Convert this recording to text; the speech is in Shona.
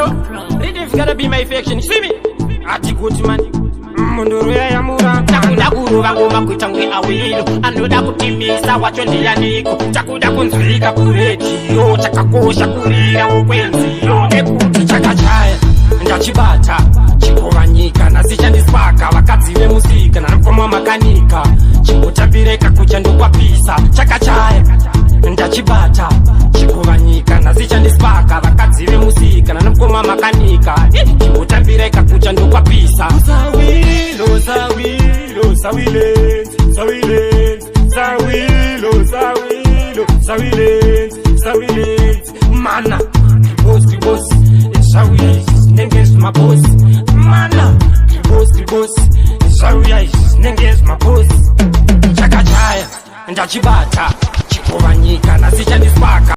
Hello, Rhythm gotta be my affection. See me? Ati good man. Munduru ya mura. Chakuda kuruva ngoma kuita ngwe awilo. Anoda kutimisa wacho ndiyaniko. Chakuda kunzwika kuredio. Chakakosha kurira ukwenziyo. Nekuti chakachaya ndachibata chikovanyika nasichandiswaka vakadzi vemusika nanapfoma makanika chingotapireka kuchandokwapisa chakachaya ndachibata chikovanyika nasichandiswaka vakadzi vemusika nanapfoma makanika chingotapireka kuchandokwapisa sawilo sawilo sawile sawile sawilo sawilo sawile sawile mana boss sawile Nenges my boss, mana. Boss, sorry, nenges my boss. Chakachaya, ndachibata,